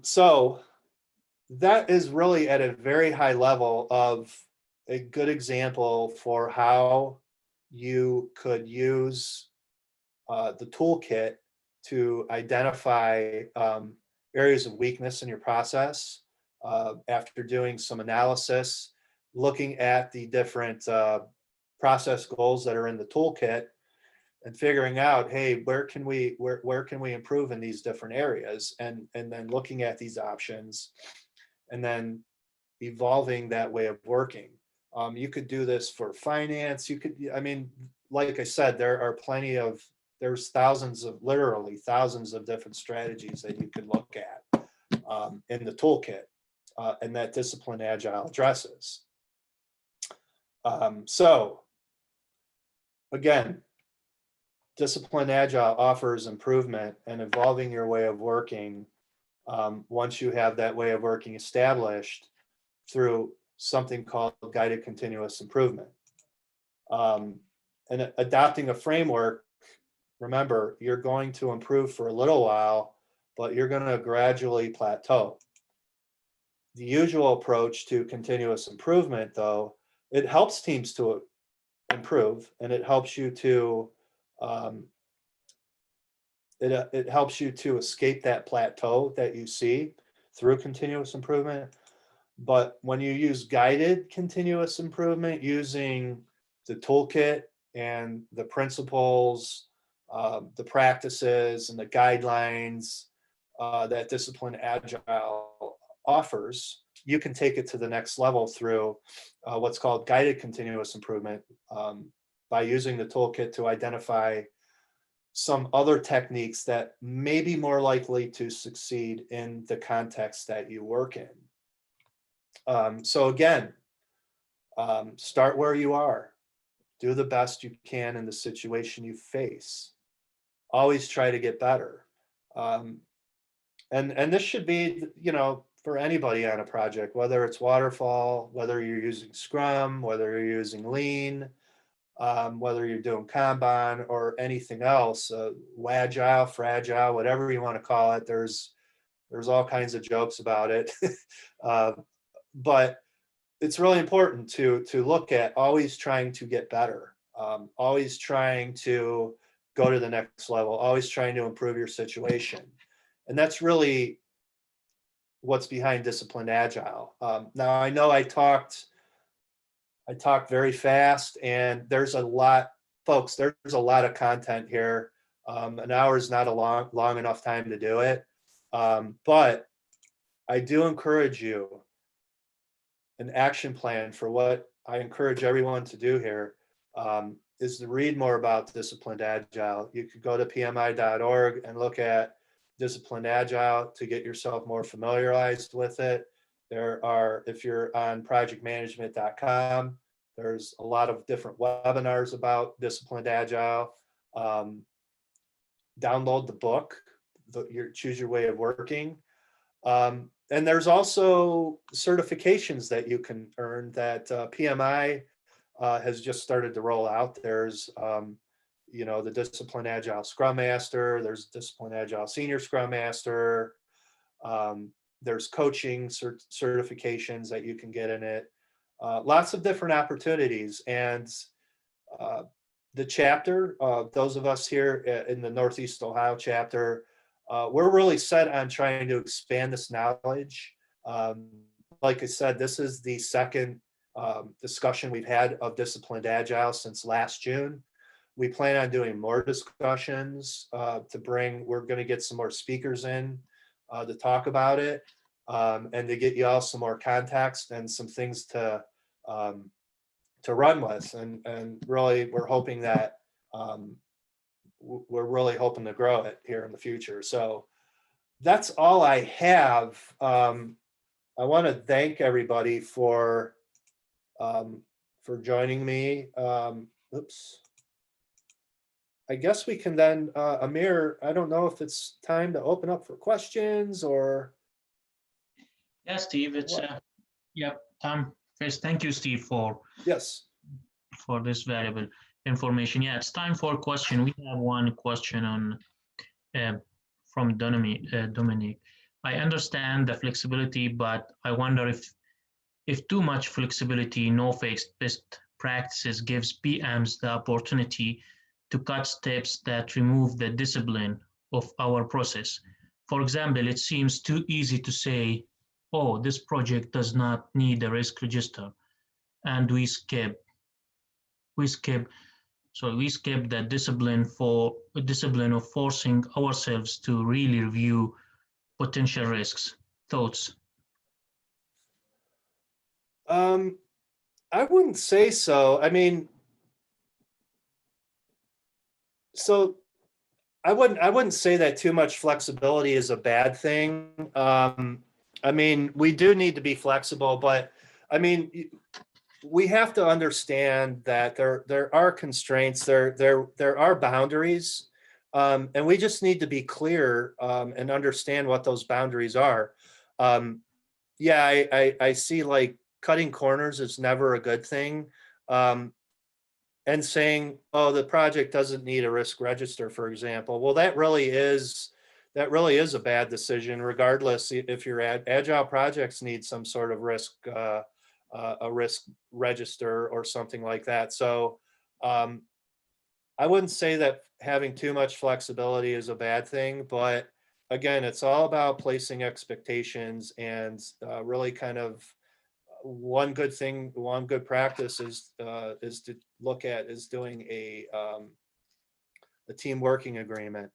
So that is really at a very high level of a good example for how you could use the toolkit to identify areas of weakness in your process after doing some analysis, looking at the different process goals that are in the toolkit and figuring out, hey, where can we improve in these different areas, and then looking at these options and then evolving that way of working. You could do this for finance. You could, I mean, like I said, there's literally thousands of different strategies that you could look at in the toolkit and that Disciplined Agile addresses. So again, Disciplined Agile offers improvement and evolving your way of working once you have that way of working established through something called guided continuous improvement. And adopting a framework, remember, you're going to improve for a little while, but you're going to gradually plateau. The usual approach to continuous improvement, though, it helps teams to improve, and it helps you to it helps you to escape that plateau that you see through continuous improvement. But when you use guided continuous improvement using the toolkit and the principles, the practices and the guidelines that Disciplined Agile offers, you can take it to the next level through what's called guided continuous improvement by using the toolkit to identify some other techniques that may be more likely to succeed in the context that you work in. So again, start where you are. Do the best you can in the situation you face. Always try to get better. And this should be, for anybody on a project, whether it's waterfall, whether you're using Scrum, whether you're using Lean, whether you're doing Kanban or anything else, Wagile, Fragile, whatever you want to call it. There's all kinds of jokes about it. But it's really important to look at always trying to get better, always trying to go to the next level, always trying to improve your situation. And that's really what's behind Disciplined Agile. Now, I know I talked very fast, and there's a lot, folks, there's a lot of content here. An hour is not a long enough time to do it. But I do encourage you, an action plan for what I encourage everyone to do here is to read more about Disciplined Agile. You could go to PMI.org and look at Disciplined Agile to get yourself more familiarized with it. There are, if you're on projectmanagement.com, there's a lot of different webinars about Disciplined Agile. Download the book, Choose Your Way of Working. And there's also certifications that you can earn that PMI has just started to roll out. There's, the Disciplined Agile Scrum Master, there's Disciplined Agile Senior Scrum Master, there's coaching certifications that you can get in it. Lots of different opportunities. And the chapter, those of us here in the Northeast Ohio chapter, we're really set on trying to expand this knowledge. Like I said, this is the second discussion we've had of Disciplined Agile since last June. We plan on doing more discussions we're going to get some more speakers in to talk about it and to get you all some more context and some things to run with. And really, we're hoping that we're really hoping to grow it here in the future. So that's all I have. I want to thank everybody for joining me. Oops. I guess we can then, Amir, I don't know if it's time to open up for questions or. Yeah, Steve, it's, Tom, first, thank you, Steve, for this valuable information. Yeah, it's time for a question. We have one question on from Dominic. I understand the flexibility, but I wonder if too much flexibility, no fixed best practices gives PMs the opportunity to cut steps that remove the discipline of our process. For example, it seems too easy to say, oh, this project does not need a risk register, and we skip the discipline of forcing ourselves to really review potential risks. Thoughts? I wouldn't say so. I mean, so I wouldn't say that too much flexibility is a bad thing. I mean, we do need to be flexible, but I mean, we have to understand that there are constraints, there are boundaries, and we just need to be clear and understand what those boundaries are. Yeah, I see like cutting corners is never a good thing. And saying, oh, the project doesn't need a risk register, for example. Well, that really is a bad decision, regardless if your agile projects need some sort of risk, a risk register or something like that. So I wouldn't say that having too much flexibility is a bad thing, but again, it's all about placing expectations and really kind of one good practice is to look at is doing a team working agreement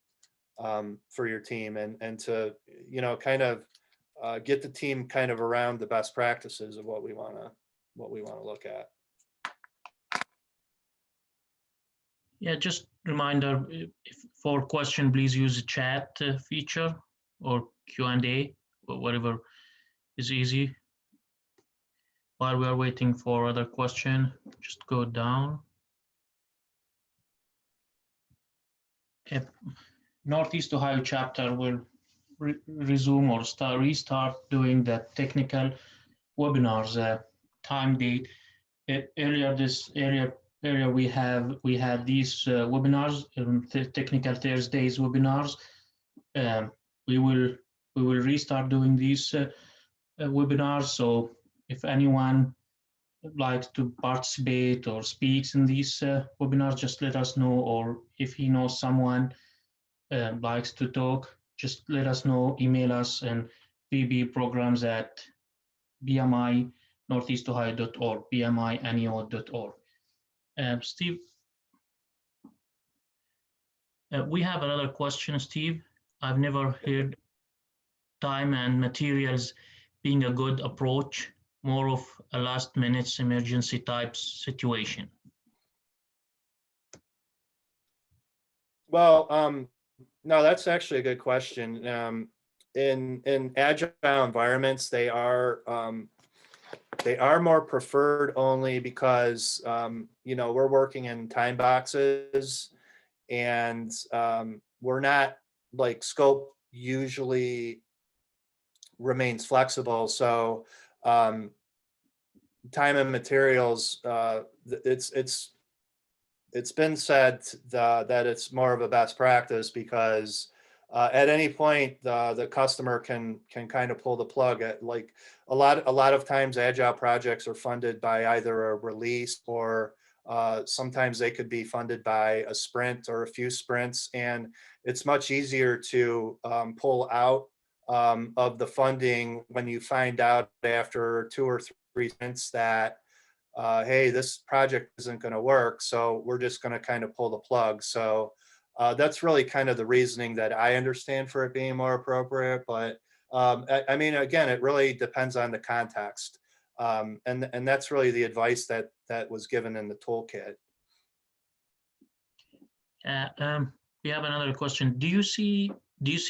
for your team and to kind of get the team kind of around the best practices of what we want to look at. Yeah, just reminder, if for question, please use the chat feature or Q&A or whatever is easy. While we are waiting for other question, just go down. If Northeast Ohio chapter will resume or restart doing the technical webinars, time date. Earlier we had these webinars, technical Thursdays webinars. We will restart doing these webinars. So if anyone likes to participate or speaks in these webinars, just let us know. Or if he knows someone likes to talk, just let us know. Email us and pbprograms@bminortheastohio.org, pmineo.org. Steve, we have another question, Steve. I've never heard time and materials being a good approach, more of a last minute emergency type situation. Well, no, that's actually a good question. In agile environments, they are more preferred only because we're working in time boxes, and we're not like scope usually remains flexible. So time and materials, it's been said that it's more of a best practice because at any point the customer can kind of pull the plug. At like a lot of times agile projects are funded by either a release or sometimes they could be funded by a sprint or a few sprints, and it's much easier to pull out of the funding when you find out after 2 or 3 sprints that hey, this project isn't going to work, so we're just going to kind of pull the plug. So that's really kind of the reasoning that I understand for it being more appropriate. But I mean, again, it really depends on the context. And that's really the advice that was given in the toolkit. We have another question. Do you see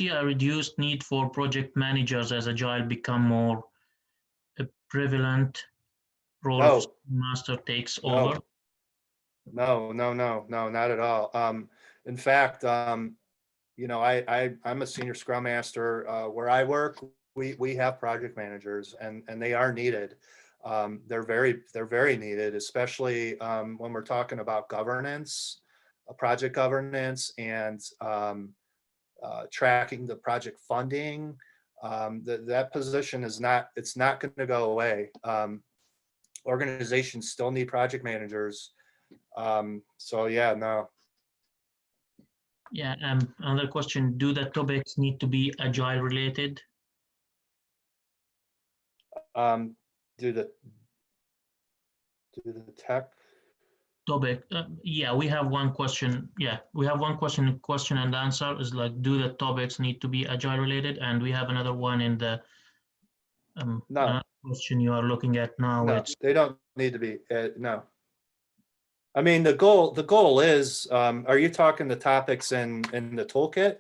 a reduced need for project managers as Agile become more prevalent? Role of master takes over? No, not at all. In fact, I'm a senior Scrum Master. Where I work, we have project managers, and they are needed. They're very needed, especially when we're talking about governance, project governance, and tracking the project funding. That position is not going to go away. Organizations still need project managers. So yeah, no. Yeah, another question, do the topics need to be Agile related? Do the tech? Topic, yeah, we have one question. Yeah, we have one question and answer is like, do the topics need to be Agile related? And we have another one in the no. Question you are looking at now. No, they don't need to be. No. I mean, the goal is, are you talking the topics in the toolkit?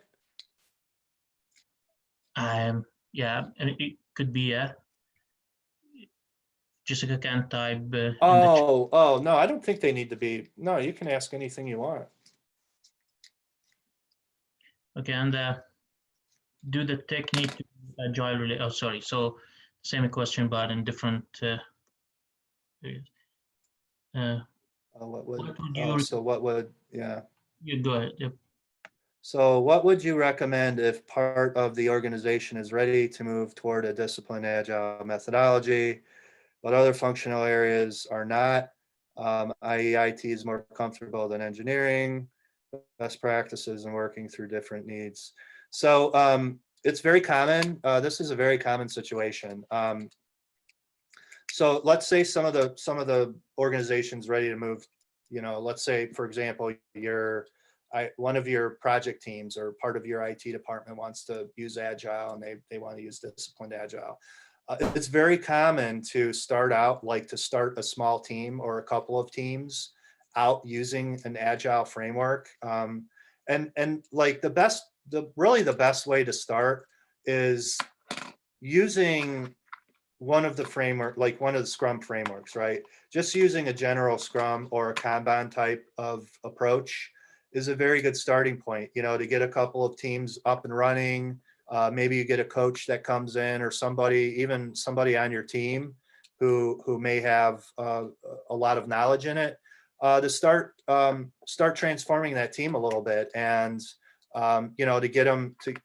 Yeah, and it could be, yeah. Jessica can type in the chat. Oh, no, I don't think they need to be. No, you can ask anything you want. Okay, and do the technique to agile related? Oh, sorry. So same question, but in different. What would yeah. You go ahead. Yep. So what would you recommend if part of the organization is ready to move toward a disciplined agile methodology, but other functional areas are not? I.e. IT is more comfortable than engineering, best practices and working through different needs. So it's very common. This is a very common situation. So let's say some of the organizations ready to move, let's say, for example, one of your project teams or part of your IT department wants to use Agile and they want to use Disciplined Agile. It's very common to start a small team or a couple of teams out using an Agile framework. And like the best way to start is using one of the Scrum frameworks, right? Just using a general Scrum or a Kanban type of approach is a very good starting point, to get a couple of teams up and running. Maybe you get a coach that comes in or somebody on your team who may have a lot of knowledge in it, to start transforming that team a little bit. And to get them to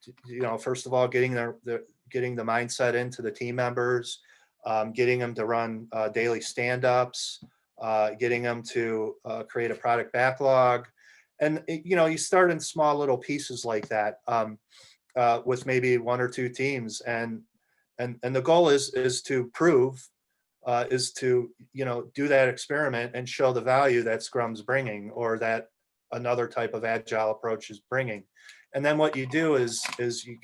first of all, getting the mindset into the team members, getting them to run daily stand-ups, getting them to create a product backlog. And, you start in small little pieces like that, with maybe one or two teams. And the goal is to prove, do that experiment and show the value that Scrum's bringing or that another type of Agile approach is bringing. And then what you do is you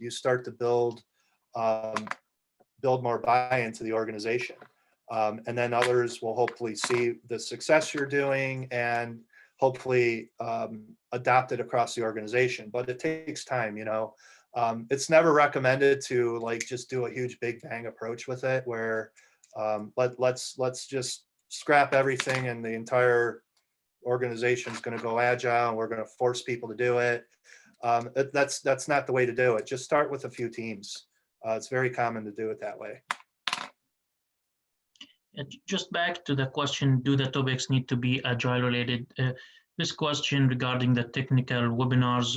start to build more buy-in to the organization. And then others will hopefully see the success you're doing and hopefully adopt it across the organization. But it takes time, it's never recommended to just do a huge big bang approach with it where let's just scrap everything and the entire organization is going to go Agile and we're going to force people to do it. That's not the way to do it. Just start with a few teams. It's very common to do it that way. Just back to the question, do the topics need to be Agile related? This question regarding the technical webinars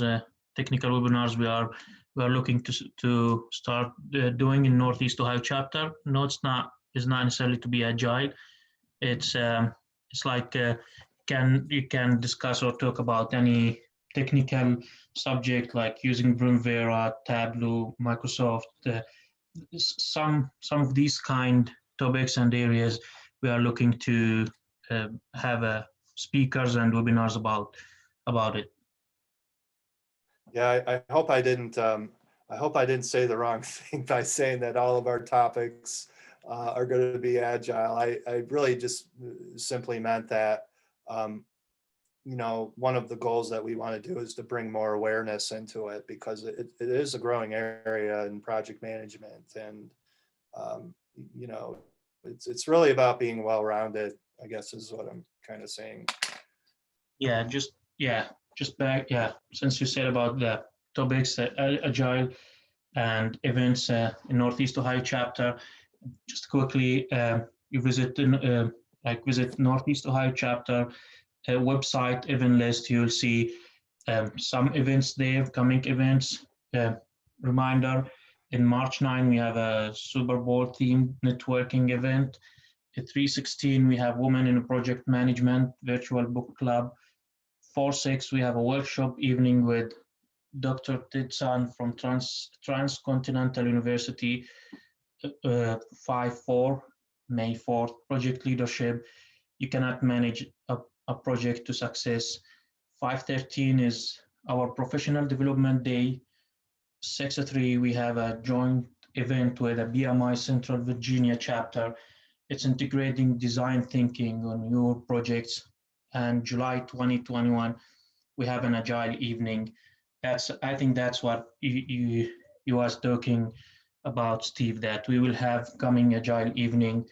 we are looking to start doing in Northeast Ohio chapter. No, it's not necessarily to be Agile. It's like you can discuss or talk about any technical subject like using Primavera, Tableau, Microsoft, some of these kind topics and areas we are looking to have speakers and webinars about it. Yeah, I hope I didn't say the wrong thing by saying that all of our topics are going to be Agile. I really just simply meant that one of the goals that we want to do is to bring more awareness into it because it is a growing area in project management. And it's really about being well-rounded, I guess is what I'm kind of saying. Just back, since you said about the topics, Agile and events in Northeast Ohio chapter, just quickly, you visit Northeast Ohio chapter website event list, you'll see some events there, coming events. Reminder, in March 9, we have a Super Bowl themed networking event. At 3/16, we have Women in Project Management Virtual Book Club. 4/6, we have a workshop evening with Dr. Tidsan from Transcontinental University. 5/4, May 4th, Project Leadership. You cannot manage a project to success. 5/13 is our Professional Development Day. 6/3, we have a joint event with a BMI Central Virginia chapter. It's integrating design thinking on your projects. And July 2021, we have an Agile evening. I think that's what you was talking about Steve that we will have coming Agile evening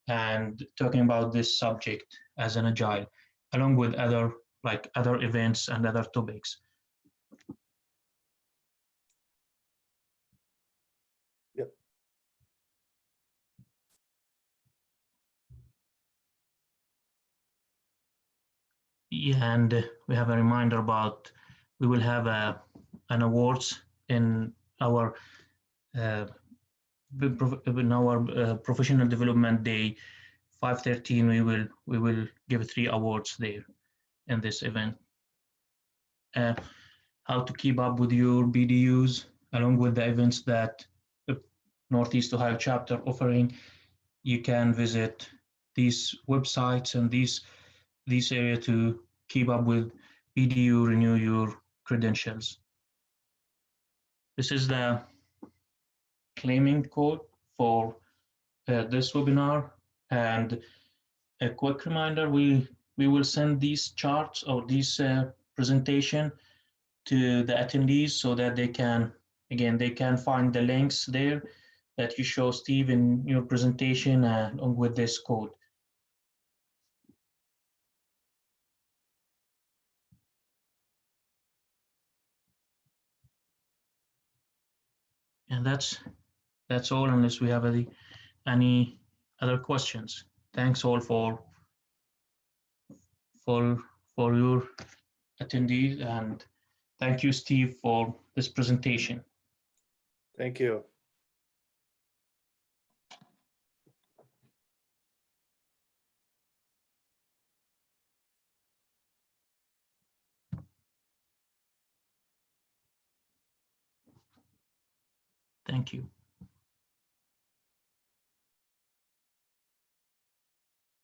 and talking about this subject as an Agile, along with other events and other topics. Yep. Yeah, and we have a reminder about we will have an awards in our professional development day 5:13. We will give 3 awards there in this event. How to keep up with your BDUs along with the events that the Northeast Ohio chapter offering. You can visit these websites and these area to keep up with BDU, renew your credentials. This is the claiming code for this webinar, and a quick reminder, we will send these charts or this presentation to the attendees so that they can find the links there that you show Steve in your presentation along with this code. And that's all, unless we have any other questions. Thanks all for your attendees, and thank you, Steve, for this presentation. Thank you. Thank you.